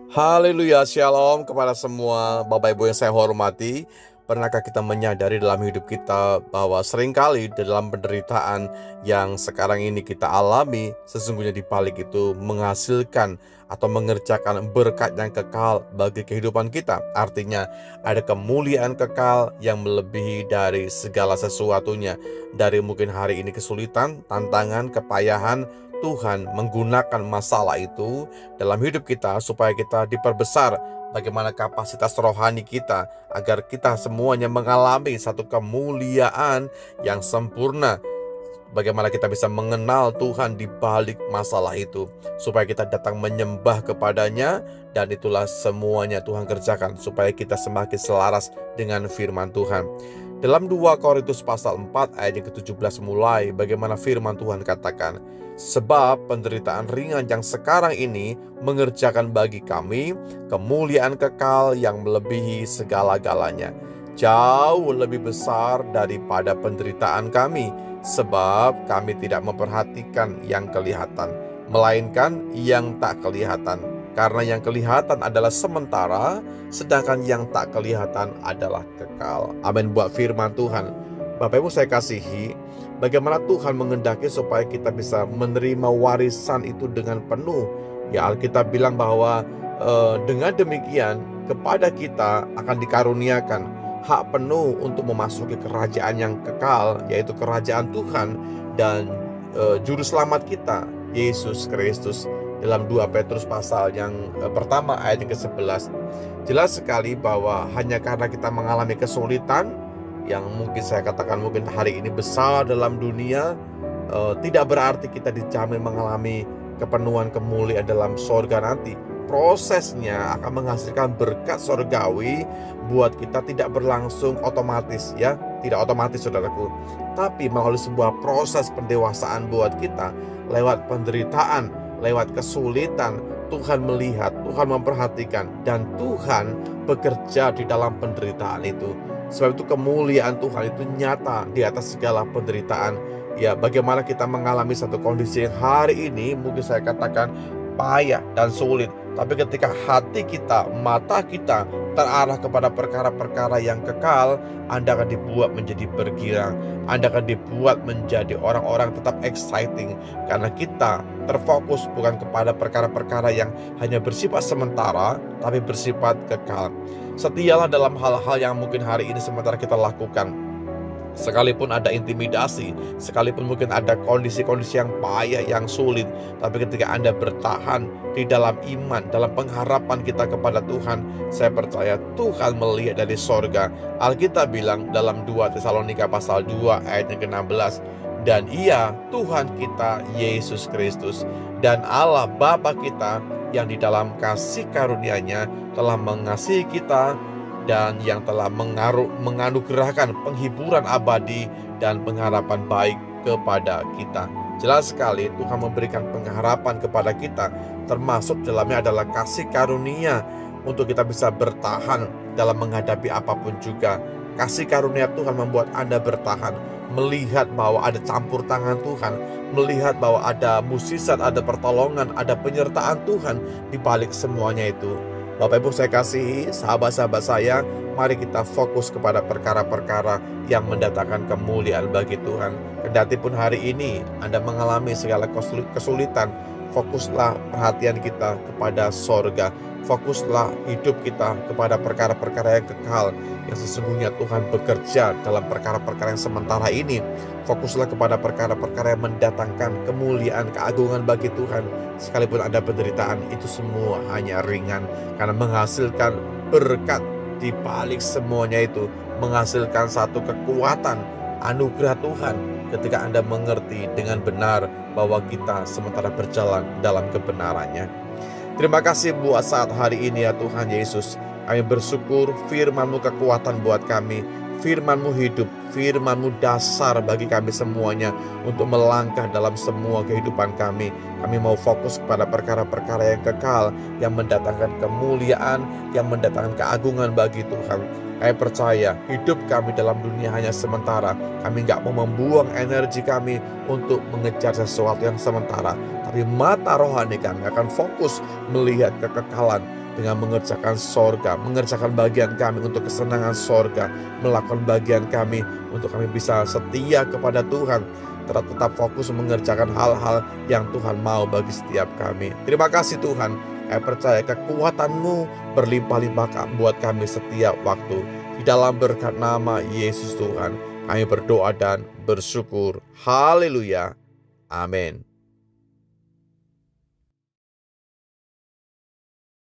Haleluya, shalom kepada semua Bapak Ibu yang saya hormati. Pernahkah kita menyadari dalam hidup kita bahwa seringkali dalam penderitaan yang sekarang ini kita alami, sesungguhnya di balik itu menghasilkan atau mengerjakan berkat yang kekal bagi kehidupan kita. Artinya ada kemuliaan kekal yang melebihi dari segala sesuatunya. Dari mungkin hari ini kesulitan, tantangan, kepayahan, Tuhan menggunakan masalah itu dalam hidup kita supaya kita diperbesar bagaimana kapasitas rohani kita, agar kita semuanya mengalami satu kemuliaan yang sempurna. Bagaimana kita bisa mengenal Tuhan di balik masalah itu, supaya kita datang menyembah kepadanya. Dan itulah semuanya Tuhan kerjakan supaya kita semakin selaras dengan firman Tuhan. Dalam 2 Korintus pasal 4 ayat yang ke-17 mulai, bagaimana firman Tuhan katakan, "Sebab penderitaan ringan yang sekarang ini mengerjakan bagi kami kemuliaan kekal yang melebihi segala-galanya, jauh lebih besar daripada penderitaan kami, sebab kami tidak memperhatikan yang kelihatan, melainkan yang tak kelihatan. Karena yang kelihatan adalah sementara, sedangkan yang tak kelihatan adalah kekal." Amin buat firman Tuhan. Bapak Ibu saya kasihi, bagaimana Tuhan mengendaki supaya kita bisa menerima warisan itu dengan penuh. Ya, Alkitab bilang bahwa dengan demikian kepada kita akan dikaruniakan hak penuh untuk memasuki kerajaan yang kekal, yaitu kerajaan Tuhan dan juru selamat kita, Yesus Kristus. Dalam 2 Petrus pasal yang pertama ayat yang ke-11, jelas sekali bahwa hanya karena kita mengalami kesulitan yang mungkin saya katakan mungkin hari ini besar dalam dunia, tidak berarti kita dijamin mengalami kepenuhan kemuliaan dalam sorga nanti. Prosesnya akan menghasilkan berkat sorgawi buat kita, tidak berlangsung otomatis ya, tidak otomatis saudaraku, tapi melalui sebuah proses pendewasaan buat kita. Lewat penderitaan, lewat kesulitan, Tuhan melihat, Tuhan memperhatikan, dan Tuhan bekerja di dalam penderitaan itu. Sebab itu kemuliaan Tuhan itu nyata di atas segala penderitaan. Ya, bagaimana kita mengalami satu kondisi yang hari ini mungkin saya katakan payah dan sulit, tapi ketika hati kita, mata kita terarah kepada perkara-perkara yang kekal, Anda akan dibuat menjadi bergirang, Anda akan dibuat menjadi orang-orang tetap exciting, karena kita terfokus bukan kepada perkara-perkara yang hanya bersifat sementara, tapi bersifat kekal. Setialah dalam hal-hal yang mungkin hari ini sementara kita lakukan. Sekalipun ada intimidasi, sekalipun mungkin ada kondisi-kondisi yang payah, yang sulit, tapi ketika Anda bertahan di dalam iman, dalam pengharapan kita kepada Tuhan, saya percaya Tuhan melihat dari sorga. Alkitab bilang dalam 2 Tesalonika pasal 2 ayat yang ke-16, "Dan Ia, Tuhan kita Yesus Kristus, dan Allah Bapa kita yang di dalam kasih karunia-Nya telah mengasihi kita, dan yang telah menganugerahkan penghiburan abadi dan pengharapan baik kepada kita." Jelas sekali Tuhan memberikan pengharapan kepada kita, termasuk dalamnya adalah kasih karunia untuk kita bisa bertahan dalam menghadapi apapun juga. Kasih karunia Tuhan membuat Anda bertahan, melihat bahwa ada campur tangan Tuhan, melihat bahwa ada mukjizat, ada pertolongan, ada penyertaan Tuhan di balik semuanya itu. Bapak Ibu saya kasihi, sahabat-sahabat saya, mari kita fokus kepada perkara-perkara yang mendatangkan kemuliaan bagi Tuhan. Kendati pun hari ini Anda mengalami segala kesulitan, fokuslah perhatian kita kepada sorga. Fokuslah hidup kita kepada perkara-perkara yang kekal, yang sesungguhnya Tuhan bekerja dalam perkara-perkara yang sementara ini. Fokuslah kepada perkara-perkara yang mendatangkan kemuliaan, keagungan bagi Tuhan. Sekalipun ada penderitaan, itu semua hanya ringan, karena menghasilkan berkat di balik semuanya itu, menghasilkan satu kekuatan anugerah Tuhan ketika Anda mengerti dengan benar bahwa kita sementara berjalan dalam kebenarannya. Terima kasih buat saat hari ini ya Tuhan Yesus. Kami bersyukur firman-Mu kekuatan buat kami, firman-Mu hidup, firman-Mu dasar bagi kami semuanya untuk melangkah dalam semua kehidupan kami. Kami mau fokus kepada perkara-perkara yang kekal, yang mendatangkan kemuliaan, yang mendatangkan keagungan bagi Tuhan. Kami percaya hidup kami dalam dunia hanya sementara. Kami gak mau membuang energi kami untuk mengejar sesuatu yang sementara, tapi mata rohani kami akan fokus melihat kekekalan, dengan mengerjakan sorga, mengerjakan bagian kami untuk kesenangan sorga, melakukan bagian kami untuk kami bisa setia kepada Tuhan, tetap fokus mengerjakan hal-hal yang Tuhan mau bagi setiap kami. Terima kasih Tuhan, kami percaya kekuatan-Mu berlimpah-limpah buat kami setiap waktu. Di dalam berkat nama Yesus Tuhan, kami berdoa dan bersyukur. Haleluya. Amin.